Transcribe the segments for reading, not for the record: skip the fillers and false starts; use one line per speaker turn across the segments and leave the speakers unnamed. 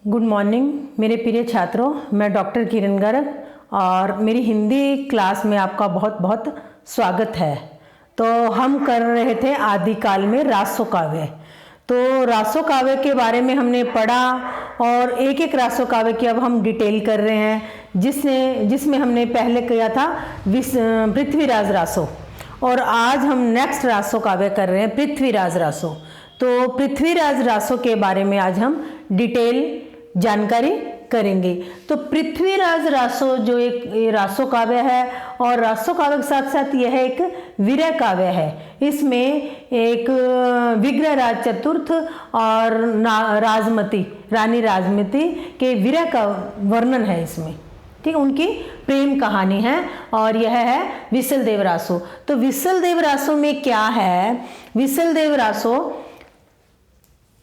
Good morning मेरे प्रिय छात्रों, मैं डॉक्टर किरण गर्ग और मेरी हिंदी क्लास में आपका बहुत बहुत स्वागत है। तो हम कर रहे थे आदिकाल में रासो काव्य। तो रासो काव्य के बारे में हमने पढ़ा और एक एक रासो काव्य की अब हम डिटेल कर रहे हैं, जिसमें हमने पहले किया था पृथ्वीराज रासो और आज हम नेक्स्ट रासो काव्य कर रहे हैं पृथ्वीराज रासो। तो पृथ्वीराज रासो के बारे में आज हम डिटेल जानकारी करेंगे। तो पृथ्वीराज रासो जो एक रासो काव्य है और रासो काव्य के साथ साथ यह एक वीरय काव्य है। इसमें एक विग्रहराज चतुर्थ और राजमती रानी राजमती के वीरय का वर्णन है इसमें, ठीक, उनकी प्रेम कहानी है और यह है विसलदेव रासो। तो विसलदेव रासो में क्या है, विसलदेव रासो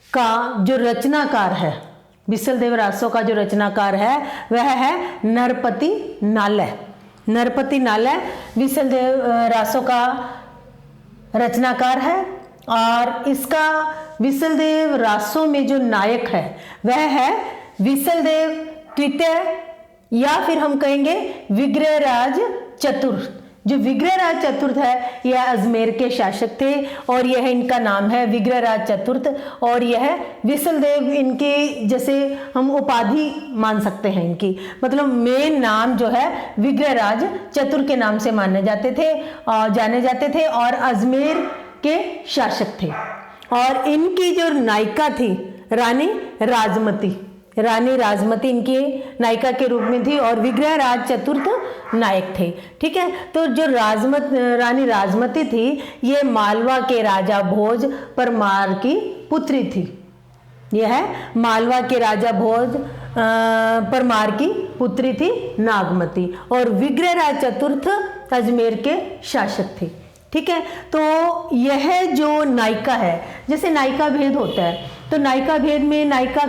का जो रचनाकार है, विसलदेव रासो का जो रचनाकार है वह है नरपति नालय। नरपति नालय विसलदेव रासो का रचनाकार है और इसका विसलदेव रासो में जो नायक है वह है विसलदेव तृतीय या फिर हम कहेंगे विग्रहराज चतुर्थ। जो विग्रहराज चतुर्थ है यह अजमेर के शासक थे और यह इनका नाम है विग्रहराज चतुर्थ और यह विसलदेव इनकी जैसे हम उपाधि मान सकते हैं, इनकी मतलब मेन नाम जो है विग्रहराज चतुर्थ के नाम से माने जाते थे और जाने जाते थे और अजमेर के शासक थे। और इनकी जो नायिका थी रानी राजमती इनकी नायिका के रूप में थी और विग्रहराज चतुर्थ नायक थे, ठीक है। तो जो रानी राजमती थी ये मालवा के राजा भोज परमार की पुत्री थी। यह मालवा के राजा भोज परमार की पुत्री थी नागमती और विग्रहराज चतुर्थ अजमेर के शासक थे, ठीक है। तो यह जो नायिका है, जैसे नायिका भेद होता है तो नायिका भेद में नायिका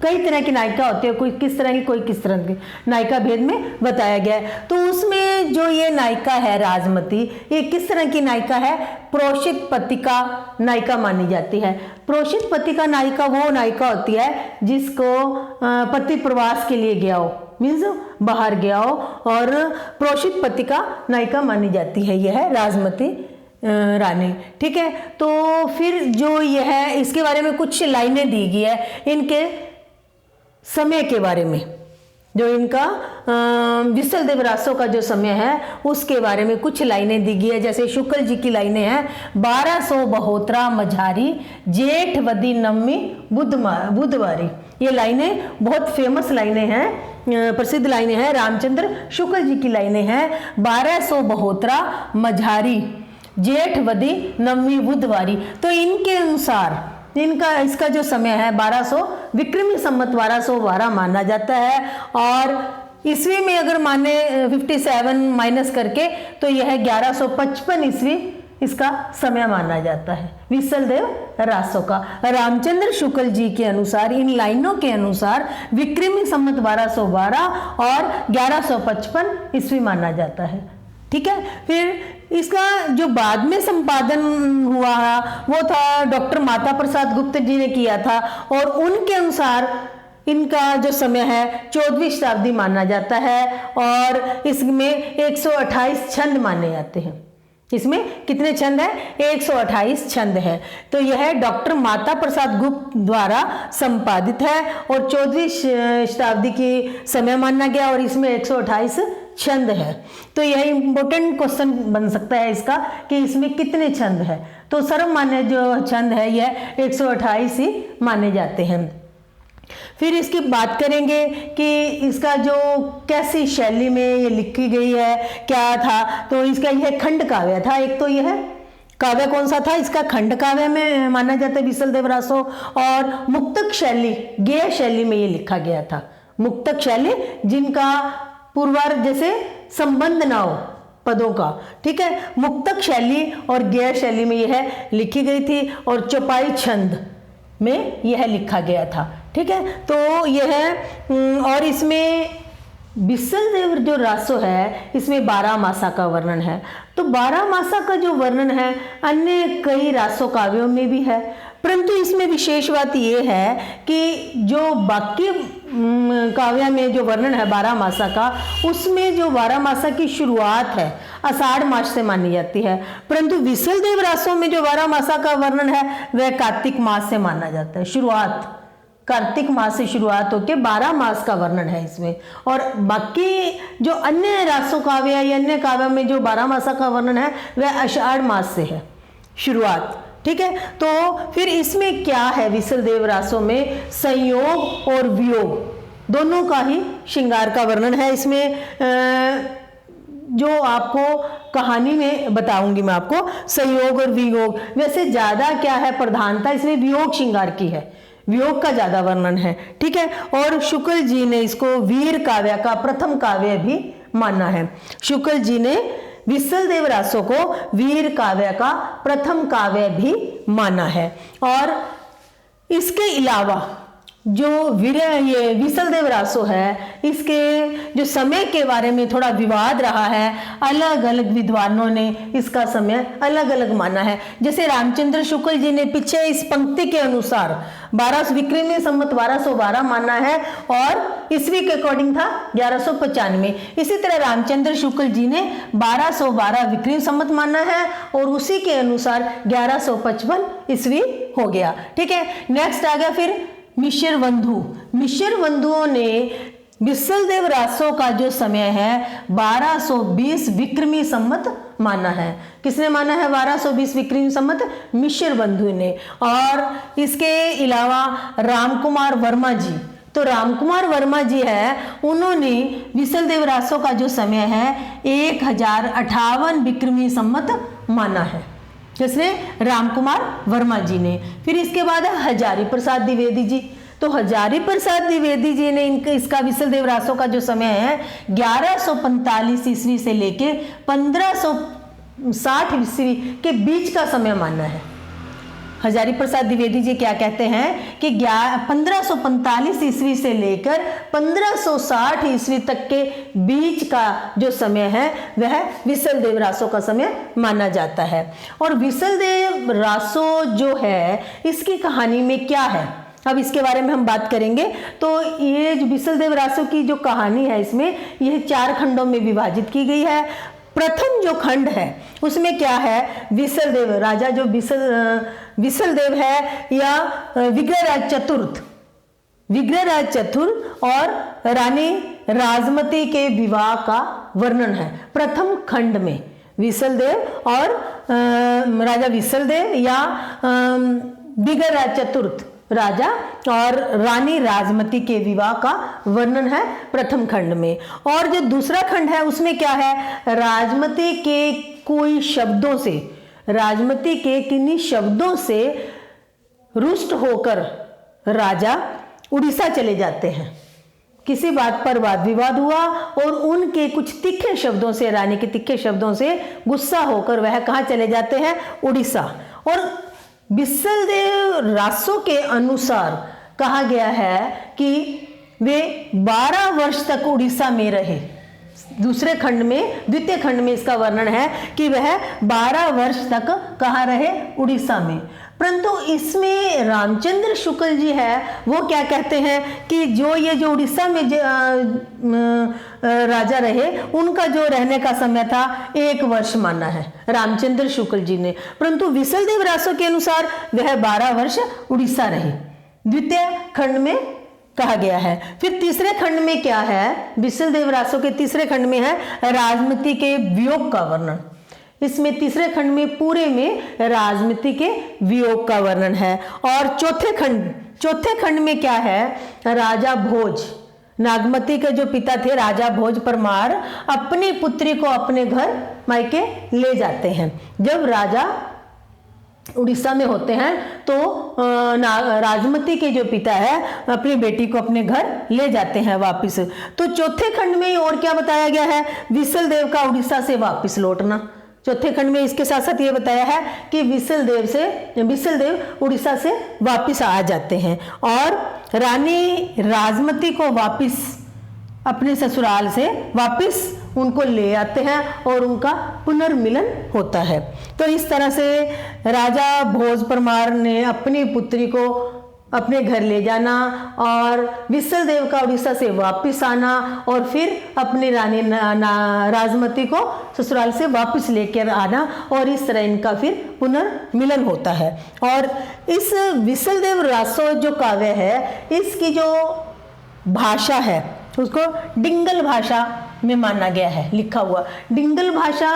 कई तरह की नायिका होती है, कोई किस तरह की कोई किस तरह की नायिका भेद में बताया गया है। तो उसमें जो ये नायिका है राजमती, ये किस तरह की नायिका है, प्रोषित पतिका नायिका मानी जाती है। प्रोषित पतिका नायिका वो नायिका होती है जिसको पति प्रवास के लिए गया हो, मीन्स बाहर गया हो और प्रोषित पतिका नायिका मानी जाती है यह राजमती रानी, ठीक है। तो फिर जो यह इसके बारे में कुछ लाइनें दी गई है, इनके समय के बारे में, जो इनका विसलदेव रासो का जो समय है उसके बारे में कुछ लाइनें दी गई है। जैसे शुक्ल जी की लाइनें हैं, 1200 बहोत्रा मझारी जेठ वदी नवमी बुधवारी। ये लाइनें बहुत फेमस लाइनें हैं, प्रसिद्ध लाइनें हैं, रामचंद्र शुक्ल जी की लाइनें हैं। 1200 बहोत्रा मझारी जेठ वदी नवमी बुधवारी। तो इनके अनुसार इसका जो समय है 1200 विक्रमी संवत 1212 माना जाता है और ईस्वी में अगर माने 57 माइनस करके तो यह 1155 ईस्वी इसका समय माना जाता है विसलदेव रासो का। रामचंद्र शुक्ल जी के अनुसार, इन लाइनों के अनुसार विक्रमी संवत 1212 और 1155 ईस्वी माना जाता है, ठीक है। फिर इसका जो बाद में संपादन हुआ वो था डॉक्टर माता प्रसाद गुप्त जी ने किया था और उनके अनुसार इनका जो समय है 14वीं शताब्दी माना जाता है और इसमें 128 छंद माने जाते हैं। इसमें कितने छंद है, 128 छंद है। तो यह डॉक्टर माता प्रसाद गुप्त द्वारा संपादित है और 14वीं शताब्दी की समय माना गया और इसमें 128 छंद है। तो यह इंपॉर्टेंट क्वेश्चन बन सकता है इसका कि इसमें कितने छंद है। तो सर्वमान्य जो छंद है यह 128 ही माने जाते हैं। फिर इसकी बात करेंगे कि इसका जो कैसी शैली में ये लिखी गई है, क्या था। तो इसका यह खंड काव्य था। एक तो यह काव्य कौन सा था, इसका खंड काव्य में माना जाता है विसलदेव रासो और मुक्तक शैली गेय शैली में ये लिखा गया था। मुक्तक शैली जिनका पूर्वार्ध जैसे संबंध ना हो पदों का, ठीक है, मुक्तक शैली और गेय शैली में यह लिखी गई थी और चौपाई छंद में यह लिखा गया था, ठीक है। तो यह और इसमें विसलदेव जो रासो है इसमें 12 मासा का वर्णन है। तो 12 मासा का जो वर्णन है अन्य कई रासो काव्यों में भी है। परंतु इसमें विशेष बात ये है कि जो बाकी काव्य में जो वर्णन है 12 मासा का, उसमें जो 12 मासा की शुरुआत है आषाढ़ मास से मानी जाती है, परंतु विसल देव रासों में जो 12 मासा का वर्णन है वह कार्तिक मास से माना जाता है। शुरुआत कार्तिक मास से शुरुआत होकर 12 मास का वर्णन है इसमें, और बाकी जो अन्य रासों काव्य या अन्य काव्य में जो 12 मासा का वर्णन है वह आषाढ़ मास से है शुरुआत। ठीक है, तो फिर इसमें क्या है, विसल देव रासों में संयोग और वियोग दोनों का ही श्रृंगार का वर्णन है। इसमें जो आपको कहानी में बताऊंगी मैं आपको संयोग और वियोग, वैसे ज्यादा क्या है प्रधानता इसमें वियोग श्रृंगार की है, वियोग का ज्यादा वर्णन है। ठीक है, और शुक्ल जी ने इसको वीर काव्य का प्रथम काव्य भी माना है। शुक्ल जी ने विसल देव रासों को वीर काव्य का प्रथम काव्य भी माना है। और इसके अलावा जो ये विसल देव रासो है, इसके जो समय के बारे में थोड़ा विवाद रहा है, अलग अलग विद्वानों ने इसका समय अलग अलग माना है। जैसे रामचंद्र शुक्ल जी ने पीछे इस पंक्ति के अनुसार 12 विक्रमी संवत 1212 माना है और ईस्वी के अकॉर्डिंग था 1195। इसी तरह रामचंद्र शुक्ल जी ने 1212 विक्रमी संवत माना है और उसी के अनुसार 1155 ईस्वी हो गया। ठीक है, नेक्स्ट आ गया फिर मिश्र बंधु। मिश्र बंधुओं ने विसल देव रासों का जो समय है 1220 विक्रमी संवत माना है। किसने माना है 1220 विक्रमी संवत? मिश्र बंधु ने। और इसके अलावा रामकुमार वर्मा जी, तो रामकुमार वर्मा जी है, उन्होंने विसल देव रासों का जो समय है 1058 विक्रमी संवत माना है। जिसने रामकुमार वर्मा जी ने। फिर इसके बाद है हजारी प्रसाद द्विवेदी जी। तो हजारी प्रसाद द्विवेदी जी ने इसका विसल देव रासों का जो समय है 1145 ईस्वी से लेके 1560 ईस्वी के बीच का समय माना है। हजारी प्रसाद द्विवेदी जी क्या कहते हैं कि 1545 ईस्वी से लेकर 1560 ईस्वी तक के बीच का जो समय है वह विसल देव रासों का समय माना जाता है। और विसल देव रासों जो है इसकी कहानी में क्या है, अब इसके बारे में हम बात करेंगे। तो ये जो विसल देव रासों की जो कहानी है इसमें यह 4 खंडों में विभाजित की गई है। प्रथम जो खंड है उसमें क्या है, विसल देव राजा जो विसल देव है या विग्रहराज चतुर्थ, विग्रहराज चतुर्थ और रानी राजमती के विवाह का वर्णन है प्रथम खंड में। विसल देव और राजा विसल देव या विग्रहराज चतुर्थ राजा और रानी राजमती के विवाह का वर्णन है प्रथम खंड में। और जो दूसरा खंड है उसमें क्या है, राजमती के कोई शब्दों से, राजमती के किन्हीं शब्दों से रुष्ट होकर राजा उड़ीसा चले जाते हैं। किसी बात पर वाद विवाद हुआ और उनके कुछ तीखे शब्दों से, रानी के तीखे शब्दों से गुस्सा होकर वह कहाँ चले जाते हैं, उड़ीसा। और विसल देव रासों के अनुसार कहा गया है कि वे 12 वर्ष तक उड़ीसा में रहे। दूसरे खंड में, द्वितीय खंड में इसका वर्णन है कि वह 12 वर्ष तक कहाँ रहे, उड़ीसा में। परंतु इसमें रामचंद्र शुक्ल जी है वो क्या कहते हैं कि जो उड़ीसा में राजा रहे उनका जो रहने का समय था 1 वर्ष माना है रामचंद्र शुक्ल जी ने। परंतु विसल देव रासों के अनुसार वह 12 वर्ष उड़ीसा रहे, द्वितीय खंड में कहा गया है। फिर तीसरे खंड में क्या है, विसल देव रासों के तीसरे खंड में है राजमती के वियोग का वर्णन। इसमें तीसरे खंड में पूरे में राजमती के वियोग का वर्णन है। और चौथे खंड में क्या है, राजा भोज, नागमती के जो पिता थे राजा भोज परमार अपनी पुत्री को अपने घर मायके ले जाते हैं। जब राजा उड़ीसा में होते हैं तो राजमती के जो पिता है अपनी बेटी को अपने घर ले जाते हैं वापस। तो चौथे खंड में और क्या बताया गया है, विसल देव का उड़ीसा से वापस लौटना। चौथे खंड में इसके साथ साथ ये बताया है कि विसल देव उड़ीसा से वापस आ जाते हैं और रानी राजमती को वापस अपने ससुराल से वापस उनको ले आते हैं और उनका पुनर्मिलन होता है। तो इस तरह से राजा भोज परमार ने अपनी पुत्री को अपने घर ले जाना और विसल देव का उड़ीसा से वापस आना और फिर अपनी रानी राजमती को ससुराल से वापस लेकर आना और इस तरह इनका फिर पुनर्मिलन होता है। और इस विसल देव रासो जो काव्य है, इसकी जो भाषा है उसको डिंगल भाषा में माना गया है, लिखा हुआ डिंगल भाषा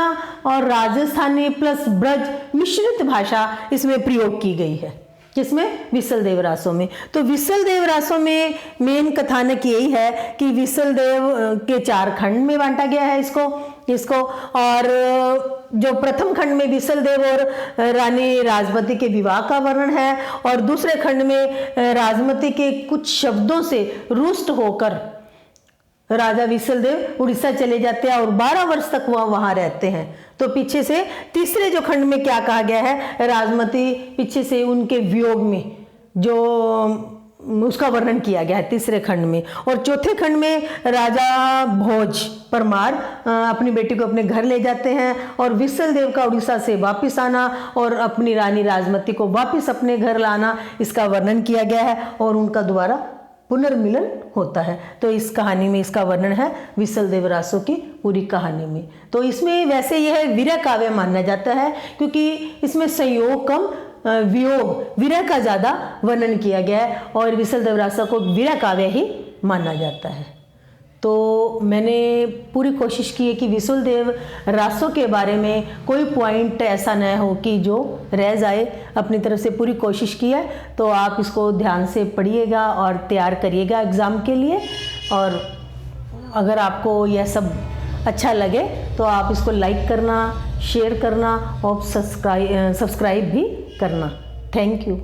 और राजस्थानी प्लस ब्रज मिश्रित भाषा इसमें प्रयोग की गई है, जिसमें विसल देव रासों में। तो विसल देव रासों में मेन कथानक यही है कि विसल देव के 4 खंड में बांटा गया है इसको और जो प्रथम खंड में विसल देव और रानी राजमती के विवाह का वर्णन है और दूसरे खंड में राजमती के कुछ शब्दों से रुष्ट होकर राजा विसल देव उड़ीसा चले जाते हैं और 12 वर्ष तक वह वहां रहते हैं। तो पीछे से तीसरे जो खंड में क्या कहा गया है, राजमती पीछे से उनके वियोग में जो उसका वर्णन किया गया है तीसरे खंड में। और चौथे खंड में राजा भोज परमार अपनी बेटी को अपने घर ले जाते हैं और विसल देव का उड़ीसा से वापस आना और अपनी रानी राजमती को वापस अपने घर लाना, इसका वर्णन किया गया है और उनका दोबारा पुनर्मिलन होता है। तो इस कहानी में इसका वर्णन है विसल देव रासों की पूरी कहानी में। तो इसमें वैसे यह वीर काव्य माना जाता है क्योंकि इसमें संयोग कम वियोग विरह का ज़्यादा वर्णन किया गया है और विसल देव रासों को वीर काव्य ही माना जाता है। तो मैंने पूरी कोशिश की है कि विसल देव रासों के बारे में कोई पॉइंट ऐसा न हो कि जो रह जाए, अपनी तरफ से पूरी कोशिश की है। तो आप इसको ध्यान से पढ़िएगा और तैयार करिएगा एग्ज़ाम के लिए। और अगर आपको यह सब अच्छा लगे तो आप इसको लाइक करना, शेयर करना और सब्सक्राइब भी करना। Thank you.